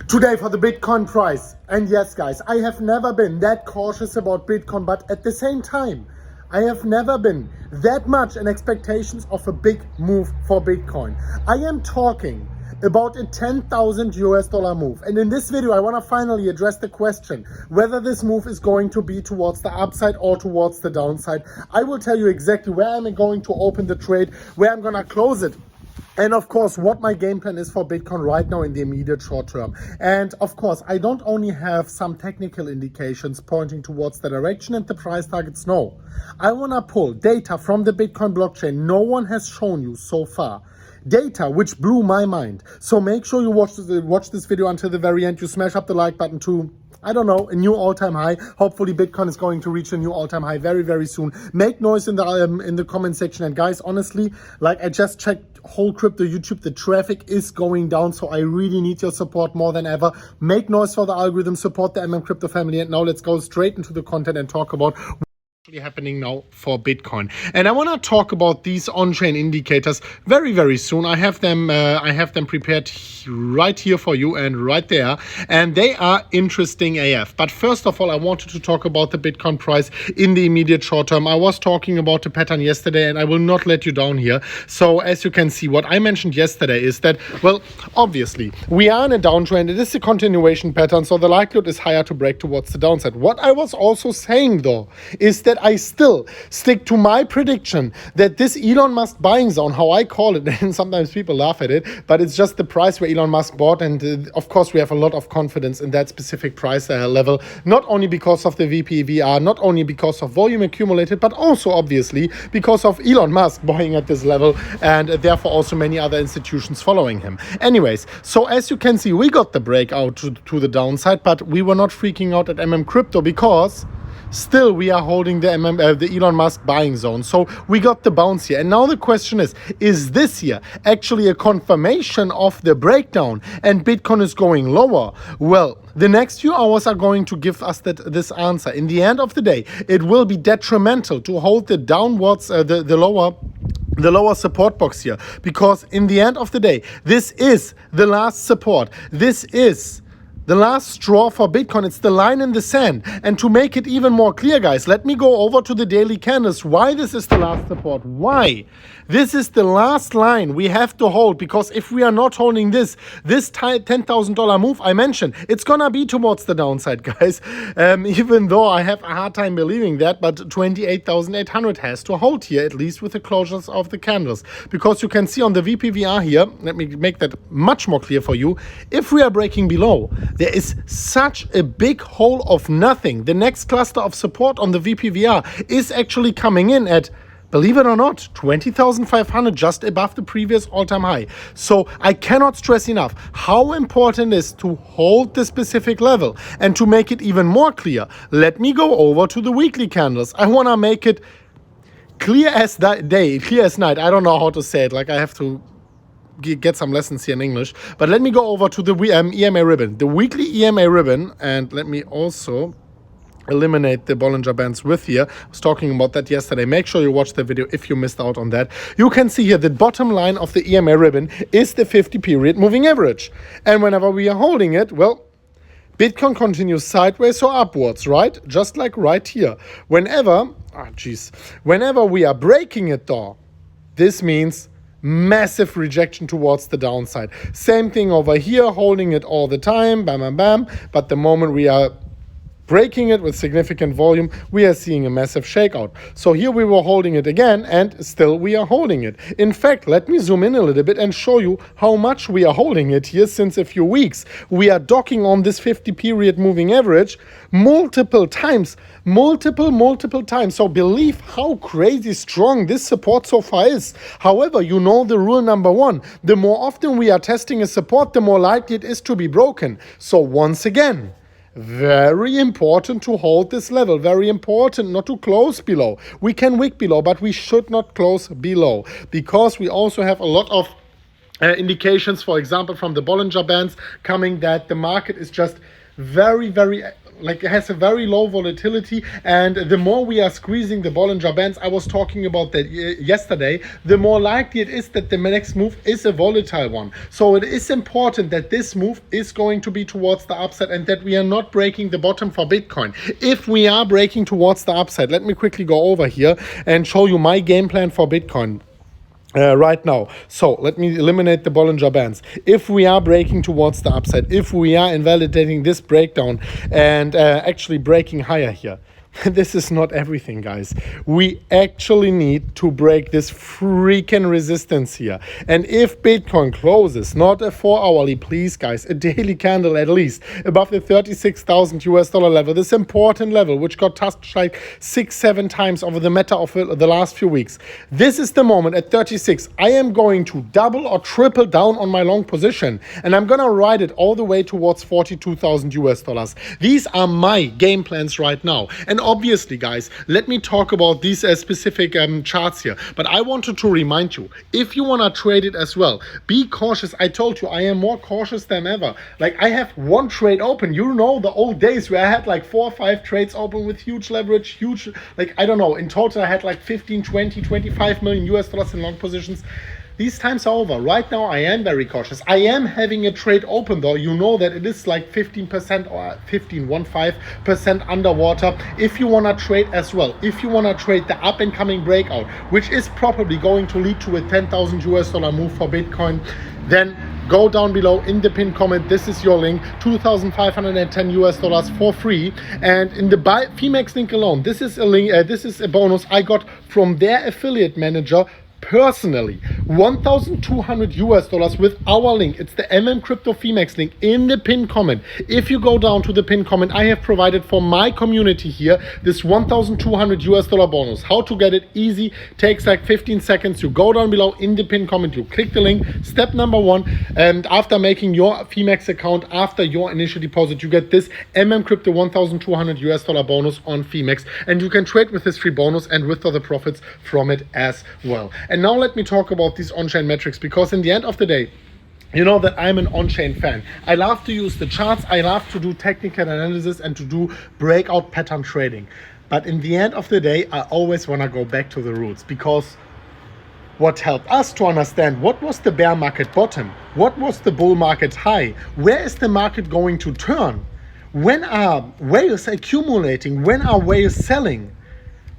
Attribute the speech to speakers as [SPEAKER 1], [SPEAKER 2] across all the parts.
[SPEAKER 1] Today for the Bitcoin price. And yes guys, I have never been that cautious about Bitcoin, but at the same time, I have never been that much in expectations of a big move for Bitcoin. I am talking about a 10,000 US dollar move. And in this video, I want to finally address the question whether this move is going to be towards the upside or towards the downside. I will tell you exactly where I'm going to open the trade, where I'm going to close it, and of course, what my game plan is for Bitcoin right now in the immediate short term. And of course, I don't only have some technical indications pointing towards the direction and the price targets. No, I want to pull data from the Bitcoin blockchain no one has shown you so far. Data which blew my mind. So make sure you watch this video until the very end. You smash up the like button too. I don't know, a new all-time high. Hopefully Bitcoin is going to reach a new all-time high very, very soon. Make noise in the comment section. And guys, honestly, like I just checked whole crypto YouTube, the traffic is going down. So I really need your support more than ever. Make noise for the algorithm, support the MMCrypto family. And now let's go straight into the content and talk about happening now for Bitcoin. And I want to talk about these on-chain indicators very, very soon. I have them prepared right here for you and right there, and they are interesting AF. But first of all, I wanted to talk about the Bitcoin price in the immediate short term. I was talking about the pattern yesterday, and I will not let you down here. So as you can see, what I mentioned yesterday is that, well, obviously we are in a downtrend. It is a continuation pattern, so the likelihood is higher to break towards the downside. What I was also saying though is that I still stick to my prediction that this Elon Musk buying zone, how I call it, and sometimes people laugh at it, but it's just the price where Elon Musk bought. And of course, we have a lot of confidence in that specific price level, not only because of the VPVR, not only because of volume accumulated, but also obviously because of Elon Musk buying at this level, and therefore also many other institutions following him. Anyways, so as you can see, we got the breakout to the downside, but we were not freaking out at MMCrypto because still we are holding the Elon Musk buying zone. So we got the bounce here. And now the question is this here actually a confirmation of the breakdown and Bitcoin is going lower? Well, the next few hours are going to give us this answer. In the end of the day, it will be detrimental to hold the downwards, the lower support box here, because in the end of the day, this is the last support. This is the last straw for Bitcoin. It's the line in the sand. And to make it even more clear, guys, let me go over to the daily candles. Why this is the last support? Why? This is the last line we have to hold, because if we are not holding this $10,000 move I mentioned, it's gonna be towards the downside, guys. Even though I have a hard time believing that, but 28,800 has to hold here, at least with the closures of the candles. Because you can see on the VPVR here, let me make that much more clear for you, if we are breaking below, there is such a big hole of nothing. The next cluster of support on the VPVR is actually coming in at, believe it or not, 20,500, just above the previous all-time high. So I cannot stress enough how important it is to hold the specific level. And to make it even more clear, let me go over to the weekly candles. I want to make it clear as day, clear as night. I don't know how to say it. Like I have to get some lessons here in English. But let me go over to the EMA ribbon, the weekly EMA ribbon. And let me also eliminate the Bollinger Bands with here. I was talking about that yesterday. Make sure you watch the video if you missed out on that. You can see here the bottom line of the EMA ribbon is the 50 period moving average. And whenever we are holding it, well, Bitcoin continues sideways or upwards, right? Just like right here. Whenever we are breaking it though, this means massive rejection towards the downside. Same thing over here, holding it all the time, bam, bam, bam. But the moment we are breaking it with significant volume, we are seeing a massive shakeout. So here we were holding it again, and still we are holding it. In fact, let me zoom in a little bit and show you how much we are holding it here since a few weeks. We are docking on this 50 period moving average multiple times. So believe how crazy strong this support so far is. However, you know the rule number one, the more often we are testing a support, the more likely it is to be broken. So once again, very important to hold this level. Very important not to close below. We can wick below, but we should not close below, because we also have a lot of indications, for example, from the Bollinger Bands coming that the market is just very, very like it has a very low volatility, and the more we are squeezing the Bollinger Bands, I was talking about that yesterday, the more likely it is that the next move is a volatile one. So it is important that this move is going to be towards the upside and that we are not breaking the bottom for Bitcoin. If we are breaking towards the upside, let me quickly go over here and show you my game plan for Bitcoin. Right now. So let me eliminate the Bollinger Bands. If we are breaking towards the upside, if we are invalidating this breakdown and actually breaking higher here, this is not everything, guys. We actually need to break this freaking resistance here. And if Bitcoin closes, not a 4-hourly, please, guys, a daily candle at least, above the 36,000 US dollar level, this important level, which got touched like 6-7 times over the matter of the last few weeks. This is the moment at 36. I am going to double or triple down on my long position, and I'm going to ride it all the way towards 42,000 US dollars. These are my game plans right now. And obviously, guys, let me talk about these specific charts here. But I wanted to remind you, if you want to trade it as well, be cautious. I told you, I am more cautious than ever. Like, I have one trade open. You know the old days where I had like 4 or 5 trades open with huge leverage, huge, like, I don't know, in total I had like 15, 20, 25 million US dollars in long positions. These times are over. Right now, I am very cautious. I am having a trade open, though. You know that it is like 15% or 15% underwater. If you want to trade as well, if you want to trade the up and coming breakout, which is probably going to lead to a 10,000 US dollar move for Bitcoin, then go down below in the pinned comment. This is your link, 2,510 US dollars for free. And in the buy Phemex link alone, this is a link. This is a bonus I got from their affiliate manager personally, 1,200 US dollars with our link. It's the MMCrypto Phemex link in the pinned comment. If you go down to the pinned comment, I have provided for my community here this 1,200 US dollar bonus. How to get it? Easy, takes like 15 seconds. You go down below in the pinned comment, you click the link, step number 1, and after making your Phemex account, after your initial deposit, you get this MMCrypto 1,200 US dollar bonus on Phemex, and you can trade with this free bonus and withdraw the profits from it as well. And now let me talk about these on-chain metrics, because in the end of the day, you know that I'm an on-chain fan. I love to use the charts, I love to do technical analysis and to do breakout pattern trading. But in the end of the day, I always want to go back to the roots, because what helped us to understand what was the bear market bottom, what was the bull market high, where is the market going to turn, when are whales accumulating, when are whales selling,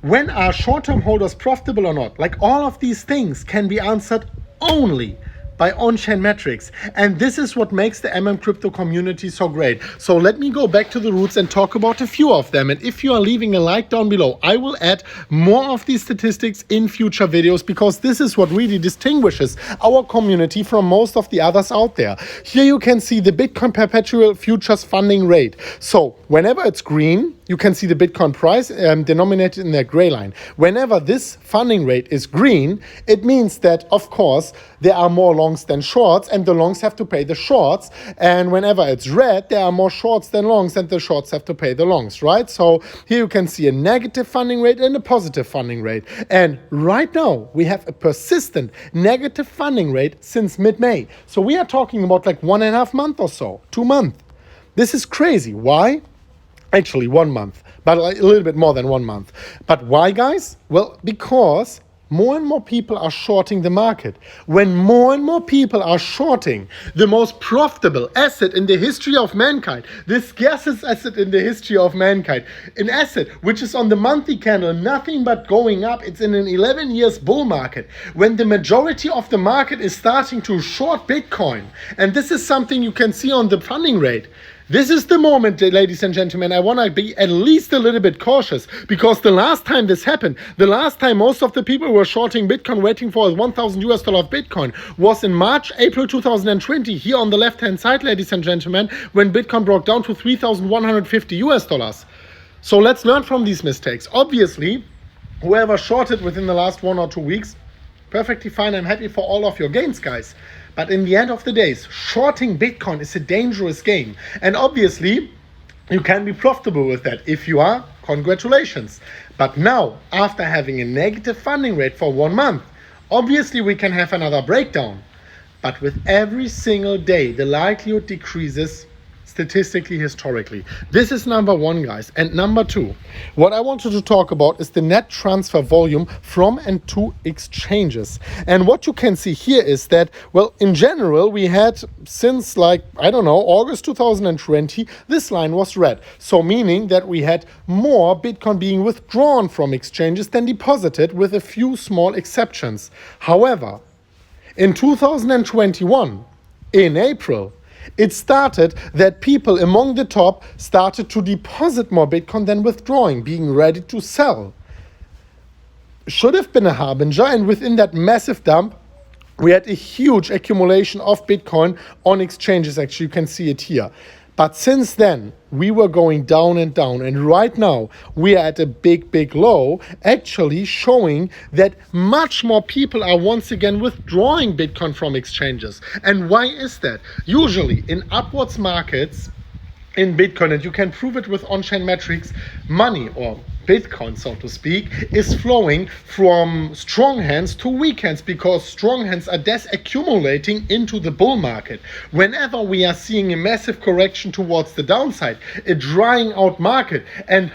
[SPEAKER 1] when are short-term holders profitable or not? Like, all of these things can be answered only by on-chain metrics. And this is what makes the MMCrypto community so great. So let me go back to the roots and talk about a few of them. And if you are leaving a like down below, I will add more of these statistics in future videos, because this is what really distinguishes our community from most of the others out there. Here you can see the Bitcoin perpetual futures funding rate. So whenever it's green, you can see the Bitcoin price denominated in that gray line. Whenever this funding rate is green, it means that, of course, there are more longs than shorts, and the longs have to pay the shorts. And whenever it's red, there are more shorts than longs, and the shorts have to pay the longs, right? So here you can see a negative funding rate and a positive funding rate. And right now, we have a persistent negative funding rate since mid-May. So we are talking about like 1.5 months or so, 2 months. This is crazy. Why? Actually 1 month, but a little bit more than 1 month. But why, guys? Well, because more and more people are shorting the market. When more and more people are shorting the most profitable asset in the history of mankind, the scarcest asset in the history of mankind, an asset which is on the monthly candle, nothing but going up, it's in an 11 years bull market, when the majority of the market is starting to short Bitcoin, and this is something you can see on the funding rate. This is the moment, ladies and gentlemen, I want to be at least a little bit cautious, because the last time this happened, the last time most of the people were shorting Bitcoin waiting for a 1,000 US dollar of Bitcoin was in March, April 2020, here on the left-hand side, ladies and gentlemen, when Bitcoin broke down to 3,150 US dollars. So let's learn from these mistakes. Obviously, whoever shorted within the last 1 or 2 weeks, perfectly fine. I'm happy for all of your gains, guys. But in the end of the day, shorting Bitcoin is a dangerous game. And obviously, you can be profitable with that. If you are, congratulations. But now, after having a negative funding rate for 1 month, obviously we can have another breakdown. But with every single day, the likelihood decreases statistically, historically. This is number one, guys. And number two, what I wanted to talk about is the net transfer volume from and to exchanges. And what you can see here is that, well, in general, we had since August 2020, this line was red. So meaning that we had more Bitcoin being withdrawn from exchanges than deposited, with a few small exceptions. However, in 2021, in April, it started that people among the top started to deposit more Bitcoin than withdrawing, being ready to sell. Should have been a harbinger, and within that massive dump, we had a huge accumulation of Bitcoin on exchanges. Actually, you can see it here. But since then, we were going down and down. And right now, we are at a big low, actually showing that much more people are once again withdrawing Bitcoin from exchanges. And why is that? Usually, in upwards markets, in Bitcoin, and you can prove it with on-chain metrics, money, or Bitcoin, so to speak, is flowing from strong hands to weak hands, because strong hands are accumulating into the bull market. Whenever we are seeing a massive correction towards the downside, a drying out market, and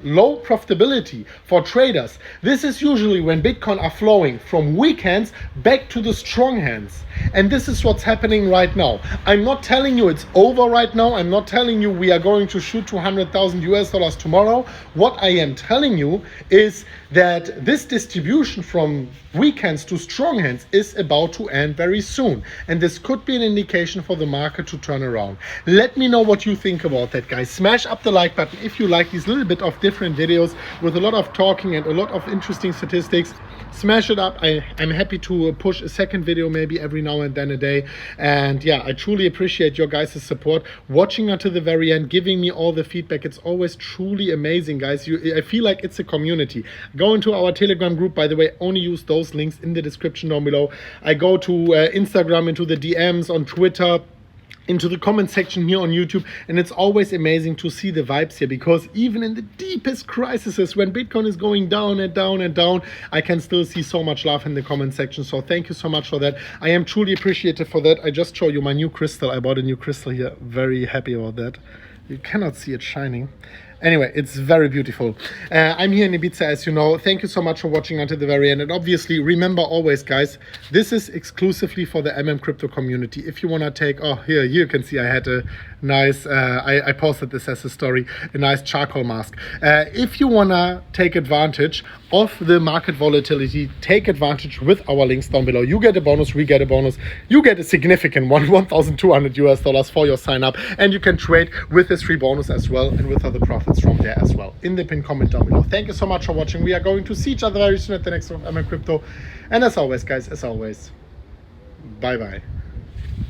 [SPEAKER 1] low profitability for traders, this is usually when Bitcoin are flowing from weak hands back to the strong hands. And this is what's happening right now. I'm not telling you it's over right now. I'm not telling you we are going to shoot $200,000 tomorrow. What I am telling you is that this distribution from weak hands to strong hands is about to end very soon. And this could be an indication for the market to turn around. Let me know what you think about that, guys. Smash up the like button if you like these little bit of different videos with a lot of talking and a lot of interesting statistics. Smash it up. I'm happy to push a second video maybe every now and then a day. And yeah, I truly appreciate your guys' support, watching until the very end, giving me all the feedback. It's always truly amazing, guys. I feel like it's a community. Go into our Telegram group, by the way. Only use those links in the description down below. I go to Instagram, into the DMs on Twitter, into the comment section here on YouTube, and it's always amazing to see the vibes here, because even in the deepest crises, when Bitcoin is going down and down and down, I can still see so much love in the comment section. So thank you so much for that. I am truly appreciative for that. I just show you my new crystal. I bought a new crystal here. Very happy about that. You cannot see it shining. Anyway, it's very beautiful. I'm here in Ibiza, as you know. Thank you so much for watching until the very end. And obviously, remember always, guys, this is exclusively for the MMCrypto community. If you want to take, here you can see I had a nice, I posted this as a story, a nice charcoal mask. If you want to take advantage of the market volatility, take advantage with our links down below. You get a bonus, we get a bonus. You get a significant one, $1,200 for your sign up. And you can trade with this free bonus as well, and with other profits from there as well, in the pinned comment down below. Thank you so much for watching. We are going to see each other very soon at the next one of MMCrypto. And as always, guys, bye bye.